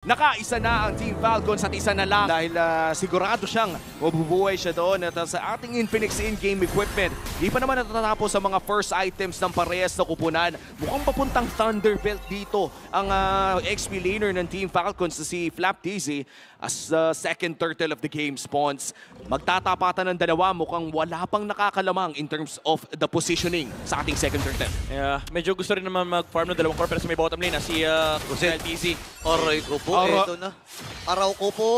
Nakaisa na ang Team Falcons at isa na lang dahil sigurado siyang mabubuhay siya doon at sa ating Infinix in-game equipment. Di pa naman natatapos sa mga first items ng parehas na kupunan. Mukhang papuntang Thunderbelt dito ang XP laner ng Team Falcons na si Flaptz as second turtle of the game spawns. Magtatapatan ng dalawa, mukhang wala pang nakakalamang in terms of the positioning sa ating second turtle. Yeah, medyo gusto rin naman mag-farm ng dalawang core pero sa may bottom lane na si Flaptz. Aray ko po, eto na. Araw ko po.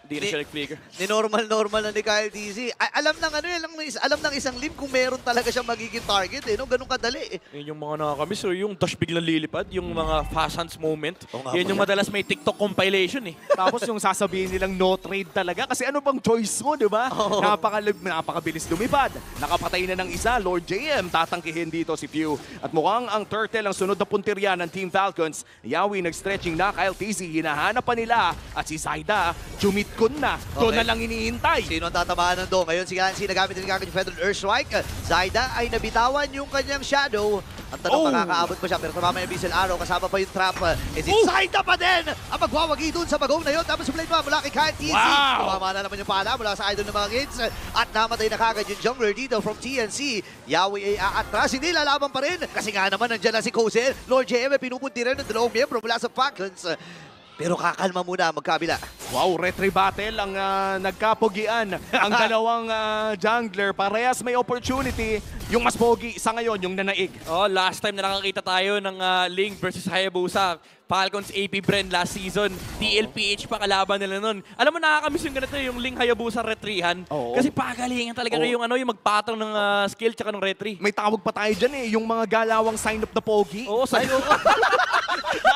Hindi na siya nag-flicker. Ni-normal na ni Kyle DZ. Alam ng ano yan, alam ng isang lim kung meron talaga siyang magiging target no? Ganun kadali Yun yung mga nakakamiss. So yung dash biglang lilipad, yung mga fast hands moment. Yan yung madalas may TikTok compilation Tapos yung sasabihin nilang no trade talaga kasi ano bang choice mo, di ba? Napakabilis lumipad. Nakapatay na ng isa, Lord JM tatangkihin dito si Pew. At mukhang ang turtle ang sunod na puntirya ng Team Falcons. Yawi nag-stretching na, Kyle TZ hinahanap pa nila at si Zaida jumitkon na. Doon na lang inihintay. Sino ang tatamaan ng do? Ngayon si Hansi nagamit din kagad yung Feather Earthstrike. Zaida ay nabitawan yung kanyang shadow. Ang tanong makakaabot pa siya pero tumama yung Abyssal Arrow kasama pa yung trap. Si Zaida pa din ang magwawagi doon sa bagong na yun. Tapos yung blade pa mula kay Kyle TZ. Tumama na naman yung pala mula sa idol ng mga kids. At namatay na kagad yung jungler dito from TNC. Yawi ay aatras. Hindi lalaban pa rin. Kasi nga naman nandiyan na si Kozel. Lord JM ay pinupunti rin ng dalawang miyembro mula sa Falcons. Pero kakalma muna magkabila. Wow, retry battle ang nagkapugian ang dalawang jungler. Parehas may opportunity. Yung mas pogi sa ngayon, yung nanaig. Last time na nakakita tayo ng Ling versus Hayabusa. Falcons AP Bren last season. TLPH pa kalaban nila nun. Alam mo, nakakamiss yung ganito, yung Ling Hayabusa retrihan. Kasi pagalingan talaga yung yung magpatong ng skill tsaka ng retry. May tawag pa tayo dyan yung mga galawang sign up na pogi. Oo, sign up.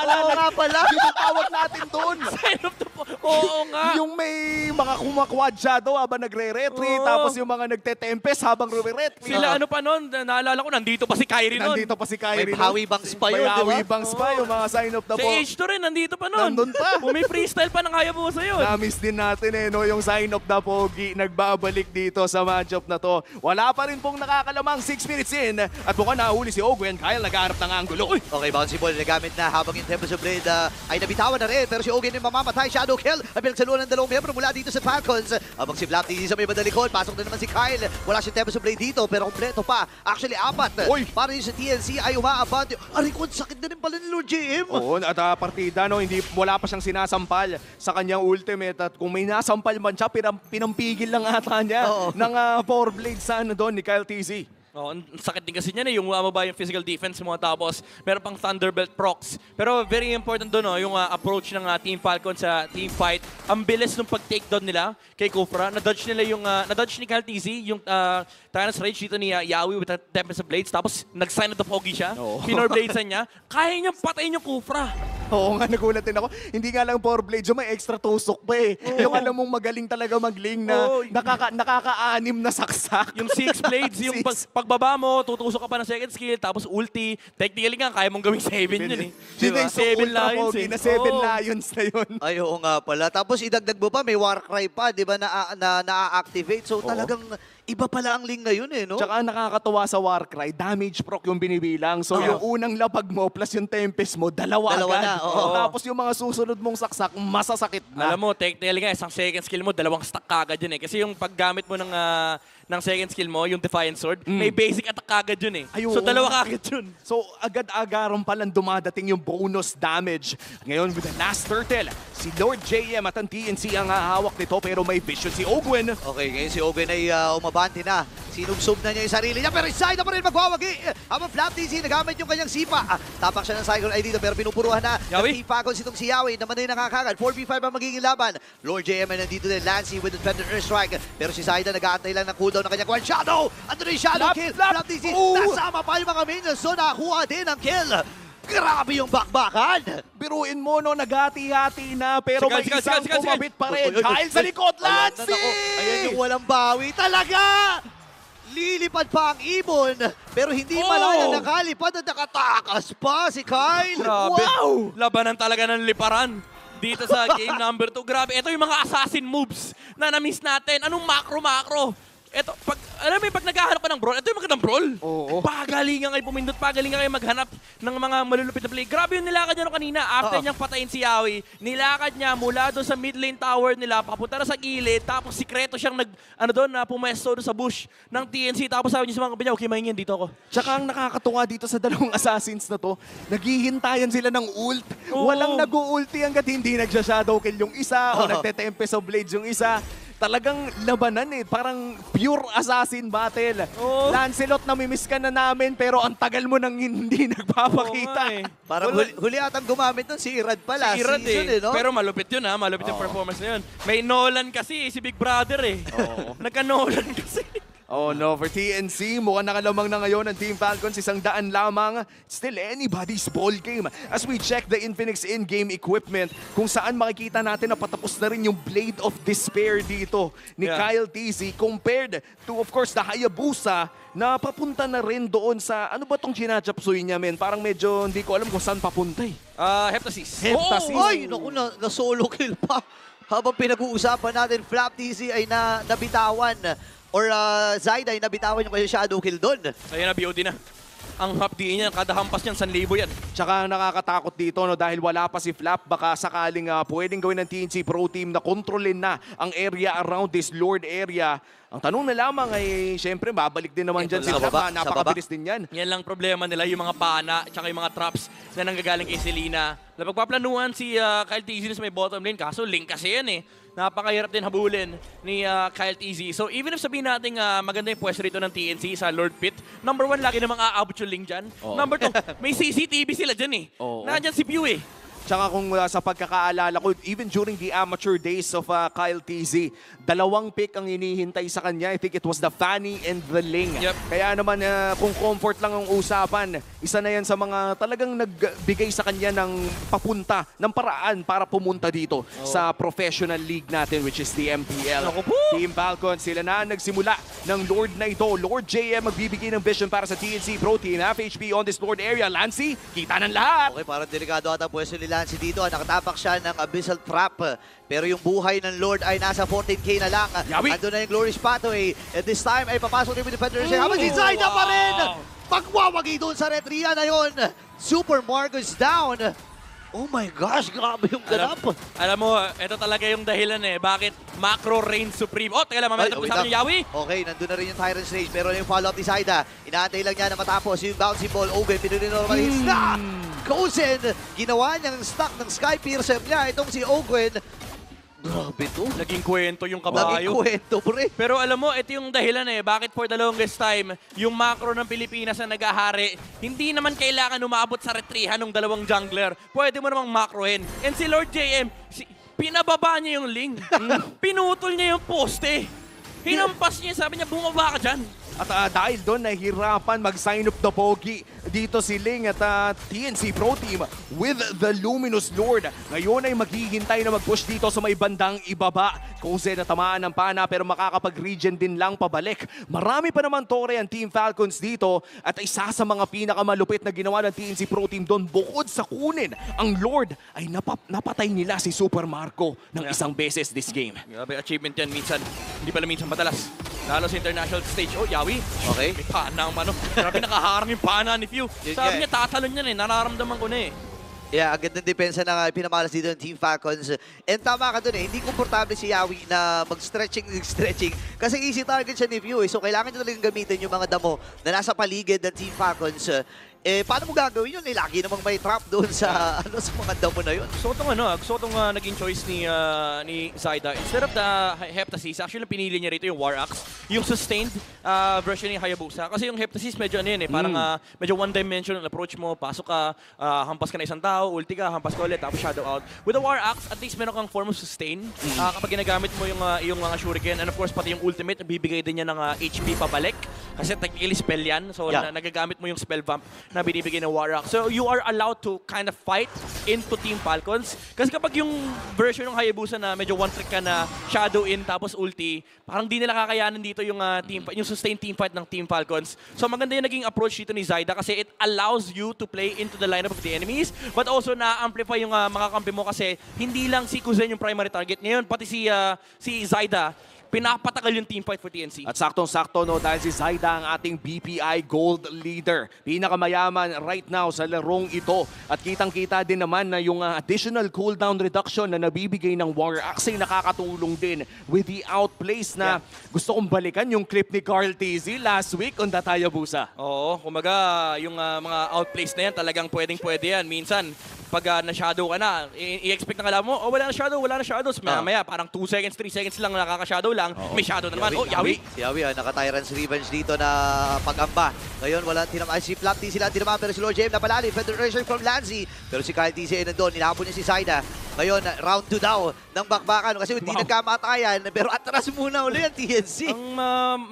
Oo nga pala. Yung tawag natin doon. Sign up to po. Oo nga. Yung may mga kumakwad shadow habang nagre-retry, tapos yung mga nagte-tempest habang re-retry. Sila ano pa nun, naalala ko, nandito pa si Kyrie nun. Nandito pa si Kyrie. May Hawi Bangs pa yun, May di ba? Hawi Bangs pa yung mga sign up na Si H2 rin, nandito pa nun. Nandun pa. May freestyle pa ng Hayabusa yun. Na-miss din natin no, yung sign up na pogi nagbabalik dito sa matchup na to. Wala pa rin pong nakakalamang 6 minutes in at mukhang nahuli si Ogwen. Kyle nag-aarap ng angulo. Uy! Okay, bouncy ball nagamit na habang yung Tempest of Blade ay nabitawan na rin. Pero si Ogen yung mamamatay. Shadow kill. Ay pinagsaluhan ng dalawang miyembro mula dito sa Falcons. Habang si Flaptz sa may badalikod. Pasok na naman si Kyle. Wala siyang Tempest of Blade dito pero kompleto pa. Actually, 4. Uy! Para yung sa TNC ay umaabante. Arikod, sakit na rin pala ni Lord JM. Oo, at partida, wala pa siyang sinasampal sa kanyang ultimate. At kung may nasampal man siya, pinampigil lang ata niya ng 4 blades sa doon ni Kyle TZ. Ang sakit din kasi niya yung mababa yung physical defense mo tapos meron pang Thunderbelt procs. Pero very important doon yung approach ng Team Falcon sa team fight. Ang bilis ng pag-takedown nila kay Kufra. Na-dodge nila yung na-dodge ni Kyle TZ yung Tyrant's Rage dito ni Yawi with the Tempest of Blades. Tapos nag-sign of the Foggy siya. Pinor Bladesan niya. Kaya niyang patayin yung Kufra. Oo nga, nagulat din ako. Hindi nga lang 4 blades, yung may extra tusok pa Yung alam mong magaling talaga mag-ling na nakaka-anim na saksak. Yung 6 blades, yung pagbaba mo, tutusok ka pa ng second skill, tapos ulti. Technically nga, kaya mong gawing 7 yun Diba? 7 lions Na 7 lions na yun. Ay, oo nga pala. Tapos idagdag mo pa, may Warcry pa, di ba, na-activate. So talagang iba pala ang Ling ngayon no? Tsaka nakakatuwa sa Warcry, damage proc yung binibilang. So yung unang lapag mo plus yung Tempest mo, dalawa agad. Na, Tapos yung mga susunod mong saksak, masasakit na. Alam mo, technically nga, isang second skill mo, dalawang stack kagad yun Kasi yung paggamit mo ng second skill mo, yung Defiant Sword, may basic attack kagad yun So dalawa kagad yun. So agad-agaran palang dumadating yung bonus damage. Ngayon with the last turtle, si Lord JM at ang TNC ang hahawak nito pero may vision si Ogwen. Okay, ngayon si Ogen ay umabante na. Sinubsob na niya yung sarili niya pero inside na pa rin magwawagi. Habang Flaptz nagamit yung kanyang sipa. Tapak siya ng cycle ay dito pero pinupuruhan na. Yawi? Team Falcons itong si Yawi naman ay nakakagad. 4v5 ang magiging laban. Lord JM ay nandito din. Lancy with the Feather Earthstrike. Pero si Zaida nag-aantay lang ng cooldown ng kanyang One Shadow. Ando na yung Shadow kill. Flaptz nasama pa yung mga minions. So nakakuha din ang kill. Grabe yung bakbakan! Biruin mo naghati-hati na pero may isang kumabit pa rin. Kyle sa likod, Lancy! Ayan yung walang bawi. Talaga! Lilipad pa ang ibon, pero hindi malaya nakalipad at nakatakas pa si Kyle. Grabe. Wow! Labanan talaga ng liparan dito sa game number 2. Grabe, ito yung mga assassin moves na na-miss natin. Anong macro-macro? alam mo yung pag naghahanap ka ng brawl, ito yung magandang brawl. Oo. Pagalingan kayo pumindot, pagalingan kayo maghanap ng mga malulupit na play. Grabe yung nilakad niya kanina. After niyang patayin si Yawi, nilakad niya mula doon sa mid lane tower nila, papunta na sa gilid, tapos sikreto siyang pumesto doon sa bush ng TNC. Tapos sabi niya sa mga kapatid, okay, mahingin, dito ako. Tsaka ang nakakatuwa dito sa dalawang assassins na to, naghihintayan sila ng ult. Oo. Walang nag-ulti hanggat hindi nagsha-shadow kill yung isa o nagte-tempest of blades yung isa. Talagang labanan eh. Parang pure assassin battle. Oo. Lancelot, namimiss ka na namin pero ang tagal mo nang hindi nagpapakita. Oo nga eh. Parang huli atang gumamit nun si Irad pala. Si Irad Season, no? Pero malupit yun ha, malupit yung performance na yun. May Nolan kasi, si Big Brother eh. Oo. Nagka-Nolan kasi. Oh no, for TNC, mukhang nakalamang na ngayon ang Team Falcons, 100 lamang. Still anybody's ball game. As we check the Infinix in-game equipment, kung saan makikita natin na patapos na rin yung Blade of Despair dito ni Kyle TZ compared to, of course, the Hayabusa na papunta na rin doon sa, ano ba tong ginachapsuy niya, men? Parang medyo hindi ko alam kung saan papunta eh. Heptasis. Heptasis. Ay, naku, na-solo kill pa. Habang pinag-uusapan natin, Flap TC ay nabitawan. Or Zaida ay nabitawan yung kanyang shadow kill doon. Sa'yo na, BOD na. Ang hapdi niya, kada hampas niyan, 1,000 yan. Tsaka nakakatakot dito no, dahil wala pa si Flap, baka sakaling pwedeng gawin ng TNC Pro Team na kontrolin na ang area around this Lord area. Ang tanong na lamang ay, syempre, babalik din naman dyan si sa Flap. baba, Napakabilis din yan. Yan lang problema nila, yung mga pana, tsaka yung mga traps na nanggagaling kay Selena. Napagpaplanuhan si Kyle TZ sa may bottom lane, kaso link kasi yan eh. Napakahirap din habulin ni Kyle TZ. So even if sabihin natin maganda yung pwesto rito ng TNC sa Lord Pit, number 1, lagi namang aabot yung link dyan. Oh. Number 2, may CCTV sila dyan eh. Oh. Nandyan si Pew eh. Tsaka kung sa pagkakaalala ko, even during the amateur days of Kyle TZ, 2 pick ang inihintay sa kanya. I think it was the Fanny and the Ling. Yep. Kaya naman kung comfort lang ang usapan, isa na yan sa mga talagang nagbigay sa kanya ng papunta, ng paraan para pumunta dito sa professional league natin, which is the MPL. Naku po! Team Falcons, sila na nagsimula ng Lord na ito. Lord JM magbibigay ng vision para sa TNC Pro Team. Half HP on this Lord area. Lancy, kita ng lahat! Okay, parang delikado ata pwesto ni Lancy dito. Nakatapak siya ng Abyssal Trap. Pero yung buhay ng Lord ay nasa 14k na lang. Yawi! Ando na yung Glorious Pathway. At this time ay papasok yung Defender siya. Habang si Zaida pa rin! Pagwawagi doon sa Retria na yun. Super Marcus down. Oh my gosh, grabe yung ganap. Alam mo, ito talaga yung dahilan eh. Bakit Macro Reign Supreme? Oh, teka lang, mamaya Ay, tapos natin yung Yawi. Okay, nandun na rin yung Tyrant's Rage. Pero yung follow-up ni Zaida, inaantay lang niya na matapos yung bouncy ball. Ogen, pinulinormal hits na! Kozen, ginawa niyang stock ng Sky Piercer niya. Itong si Ogen. Grabe to. Naging kwento yung Naging kabayo. kwento, pre. Pero alam mo, ito yung dahilan eh. Bakit for the longest time, yung macro ng Pilipinas na nag-ahari, hindi naman kailangan umabot sa retrihan ng 2 jungler. Pwede mo namang macrohin. And si Lord JM, pinababa niya yung link. Pinutol niya yung poste. Hinampas niya, sabi niya, bumaba ka dyan. At dahil doon, nahihirapan mag-sign up the pogi dito si Ling at TNC Pro Team with the Luminous Lord. Ngayon ay maghihintay na mag-push dito sa may bandang ibaba. Koze na tamaan ng pana pero makakapag-regen din lang pabalik. Marami pa naman tore ang Team Falcons dito at isa sa mga pinakamalupit na ginawa ng TNC Pro Team doon bukod sa kunin ang Lord ay napatay nila si Super Marco ng isang beses this game. Grabe, achievement yan minsan. Hindi pala minsan madalas. Lalo sa international stage. Oh, Yawi. Okay. May pana ang mano. Grabe, nakaharang yung pana ni Few. Sabi niya, tatalon yan eh. Nararamdaman ko na eh. Yeah, agad ng depensa na pinamalas dito ng Team Falcons. And tama ka dun eh, hindi komportable si Yawi na mag-stretching. Kasi easy target siya ni Few eh. So kailangan nyo talagang gamitin yung mga damo na nasa paligid ng Team Falcons. Paano mo gagawin yun? Lagi namang may trap doon sa, sa mga damo na yun. Gusto itong naging choice ni Zaida. Instead of the Heptasis, actually pinili niya rito yung War Axe. Yung sustained version ni Hayabusa. Kasi yung Heptasis medyo parang medyo one-dimensional approach mo. Pasok ka, hampas ka na isang tao, ulti ka, hampas ka ulit, tapos shadow out. With the War Axe, at least meron kang form of sustain. Kapag ginagamit mo yung mga shuriken, and of course pati yung ultimate, bibigay din niya ng HP pabalik. Kasi technically spell yan. So nagagamit mo yung spell vamp na binibigay ng War Axe. So you are allowed to kind of fight into Team Falcons. Kasi kapag yung version ng Hayabusa na medyo one-trick ka na shadow in tapos ulti, parang di nila kakayanan dito yung yung sustained team fight ng Team Falcons. So maganda yung naging approach dito ni Zaida kasi it allows you to play into the lineup of the enemies but also na-amplify yung mga kampi mo kasi hindi lang si Kuzen yung primary target. Ngayon, pati si Zaida, pinapatagal yung teamfight for TNC. At saktong-sakto no dahil si Zaida ang ating BPI Gold Leader. Pinakamayaman right now sa larong ito. At kitang-kita din naman na yung additional cooldown reduction na nabibigay ng War Axe ay nakakatulong din with the outplays na gusto kong balikan yung clip ni Carl TZ last week on Datayabusa. Oo, kumaga yung mga outplays na yan talagang pwedeng-pwede yan. Minsan, pag na-shadow ka na, i-expect na kalaban mo, oh wala na shadows. Maya, parang 2 seconds, 3 seconds lang nakaka-shadow lang. May shadow na naman. Yawi. Si Yawi, naka-Tyrant's Revenge dito na pag-amba. Ngayon, wala tinama. Si Flap T sila tinama, pero si Lord JM napalali. Feather Erasure from Lanzi. Pero si Kyle TC ay nandun. Nilapon niya si Zaida. Ngayon, round 2 daw ng bakbakan. Kasi hindi nagkamatayan. Pero atras muna uli ang TNC. Ang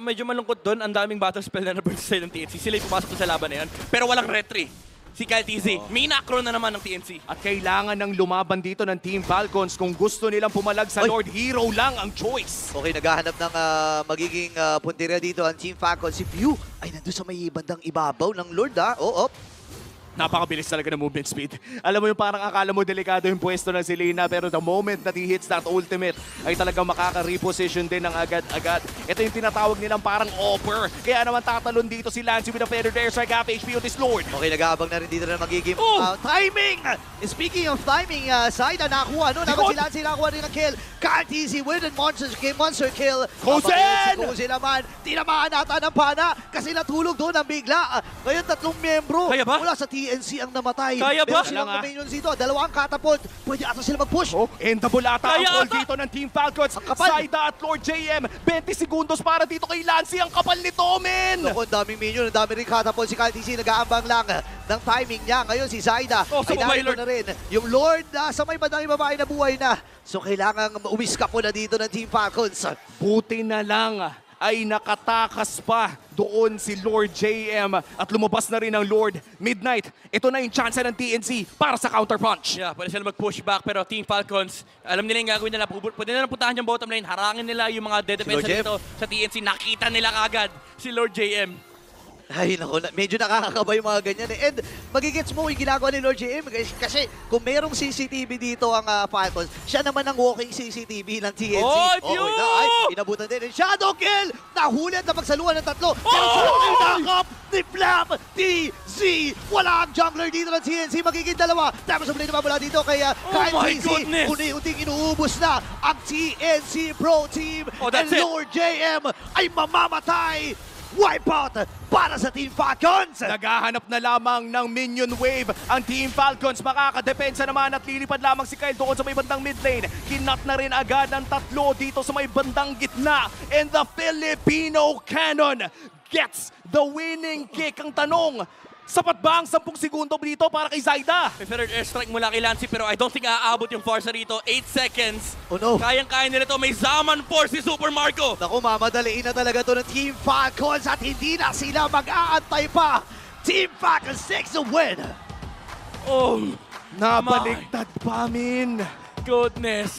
medyo malungkot doon, ang daming battle spell na na-burst sa'yo ng TNC. Sila yung pumasok sa laban na yan. Pero walang retry. Si Kyle TZ, may macro na naman ng TNC. At kailangan ng lumaban dito ng Team Falcons kung gusto nilang pumalag sa Lord. Hero lang ang choice. Okay, naghahanap ng magiging punteriya dito ang Team Falcon. Si Pew ay nandun sa may bandang ibabaw ng Lord, ha? Napakabilis talaga ng movement speed. Alam mo yung parang akala mo delikado yung pwesto ng si Lina, pero the moment that he hits that ultimate ay talagang makaka-reposition din ng agad-agad. Ito yung tinatawag nilang parang offer. Kaya naman tatalon dito si Lancy with a feather there, strike half HP on this Lord. Okay, nag-aabang na rin dito na magiging timing! Speaking of timing, Zaida nakakuha, no? Naman si Lancy nakakuha rin ang kill. Kyle TZ with a monster kill. Kozen! Si Kozen naman, tinamaan nata ng pana kasi natulog doon ang bigla. Ngayon, 3 miyembro Kaya ba? mula sa TNC ang namatay. Kaya ba? Pero silang minions dito, 2 catapult. Pwede ata sila mag-push. Endable ata ang Kaya call ata. dito ng Team Falcons. Ang kapal. Zaida at Lord JM, 20 segundos para dito kay Lancy. Ang kapal nito, men! Naku, ang daming minion, ang dami rin catapult. Si Kyle TC nag-aambang lang ng timing niya. Ngayon si Zaida ay sumabay, narito Lord. na rin. Yung Lord sa may bandang babae na buhay na. So kailangan umiskap po na dito ng Team Falcons. Buti na lang ay nakatakas pa doon si Lord JM at lumabas na rin ang Lord Midnight. Ito na yung chance ng TNC para sa counterpunch. Yeah, pwede sila mag-push back, pero Team Falcons, alam nila yung gagawin nila. Pwede nila puntahan yung bottom lane, harangin nila yung mga dead defense Lord JM. dito sa TNC. Nakita nila kagad si Lord JM. Ay, naku, medyo nakakakaba yung mga ganyan eh. And magigets mo yung ginagawa ni Lord JM kasi kung merong CCTV dito ang Falcons, siya naman ang walking CCTV ng TNC. Oy, Pew! Inabutan din. And shadow kill! Nahuli at napagsaluhan ng 3. Pero sunod yung nakap ni Flap TZ. Wala ang jungler dito ng TNC. Magiging 2. Tapos ang blade naman mula dito kay Kyle my TZ. goodness! Unti-unting inuubos na ang TNC Pro Team. Oh, that's And it. Lord JM ay mamamatay. Wipeout para sa Team Falcons! Naghahanap na lamang ng minion wave ang Team Falcons. Makakadepensa naman at lilipad lamang si Kyle doon sa may bandang mid lane. Kinat na rin agad ng 3 dito sa may bandang gitna. And the Filipino Cannon gets the winning kick. Ang tanong, sapat ba ang 10 segundo dito para kay Zaida? May third airstrike mula kay Lancy, pero I don't think aabot yung Farsa rito. 8 seconds. Oh no! Kayang-kaya nila to. May Zaman Force si Super Marco. Naku, mamadaliin na talaga to ng Team Falcons at hindi na sila mag-aantay pa. Team Falcons takes the win. Oh, Nabaliktad pa, min. goodness.